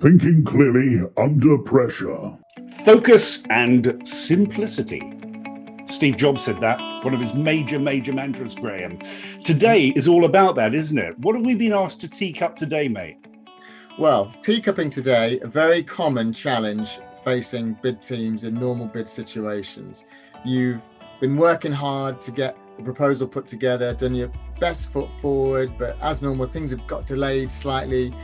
Thinking clearly under pressure. Focus and simplicity. Steve Jobs said that, one of his major mantras, Graham. Today is all about that, isn't it? What have we been asked to teacup today, mate? Well, teacupping today, a very common challenge facing bid teams in normal bid situations. You've been working hard to get the proposal put together, done your best foot forward, but as normal, things have got delayed slightly.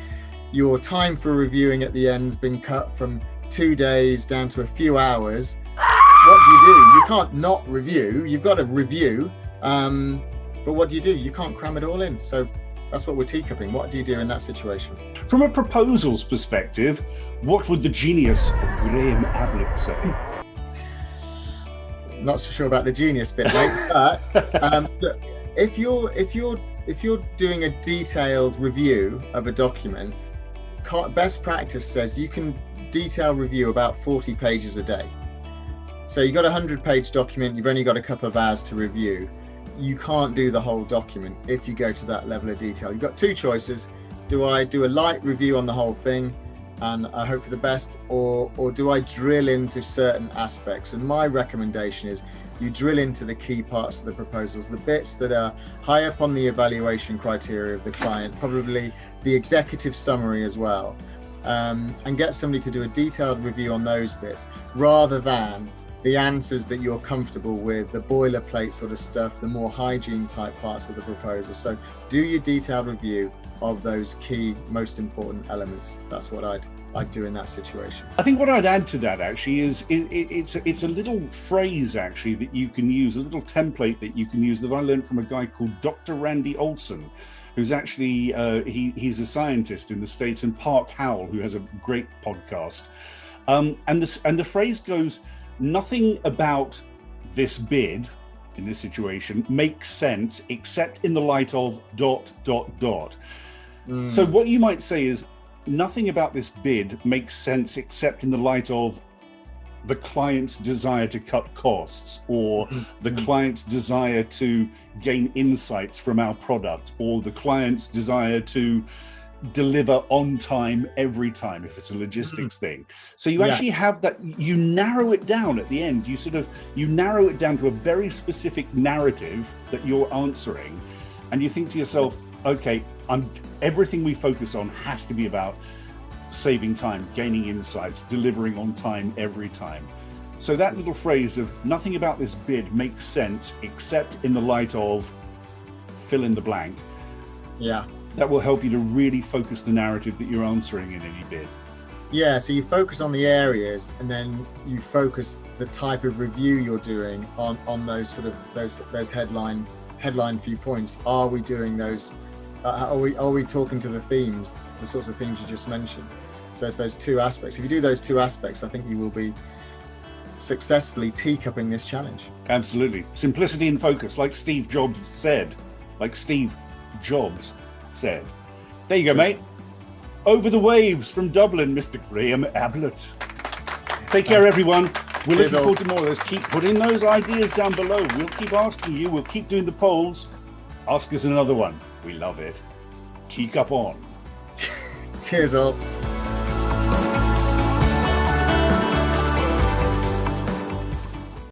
Your time for reviewing at the end's been cut from 2 days down to a few hours. What do? You can't not review. You've got to review. But what do? You can't cram it all in. So that's what we're teacupping. What do you do in that situation? From a proposals perspective, what would the genius of Graham Ablett say? Not so sure about the genius bit, mate. But look, if you're doing a detailed review of a document, best practice says you can detail review about 40 pages a day. So you've got a 100-page document, you've only got a couple of hours to review. You can't do the whole document if you go to that level of detail. You've got two choices. Do I do a light review on the whole thing and I hope for the best, or do I drill into certain aspects? And my recommendation is you drill into the key parts of the proposals, the bits that are high up on the evaluation criteria of the client, probably the executive summary as well, and get somebody to do a detailed review on those bits rather than the answers that you're comfortable with, the boilerplate sort of stuff, the more hygiene type parts of the proposal. So do your detailed review of those key, most important elements. That's what I'd do in that situation. I think what I'd add to that actually is it's a little phrase actually that you can use, a little template that you can use that I learned from a guy called Dr. Randy Olson, who's actually, he's a scientist in the States, and Park Howell, who has a great podcast. And the phrase goes, nothing about this bid in this situation makes sense except in the light of ... So what you might say is, nothing about this bid makes sense except in the light of the client's desire to cut costs, or the client's desire to gain insights from our product, or the client's desire to deliver on time every time if it's a logistics thing. So you actually have that, you narrow it down at the end, you narrow it down to a very specific narrative that you're answering, and you think to yourself, okay, everything we focus on has to be about saving time, gaining insights, delivering on time every time. So that little phrase of nothing about this bid makes sense except in the light of fill in the blank. Yeah. That will help you to really focus the narrative that you're answering in any bid. Yeah, so you focus on the areas and then you focus the type of review you're doing on those sort of those headline few points. Are we doing those? Are we talking to the themes, the sorts of things you just mentioned? So it's those two aspects. If you do those two aspects, I think you will be successfully teacupping this challenge. Absolutely. Simplicity and focus, like Steve Jobs said. There you go, mate. Over the waves from Dublin, Mr. Graham Ablett. Take care, everyone. We're looking forward to more of those. Keep putting those ideas down below. We'll keep asking you. We'll keep doing the polls. Ask us another one. We love it. Teacup on. Cheers all.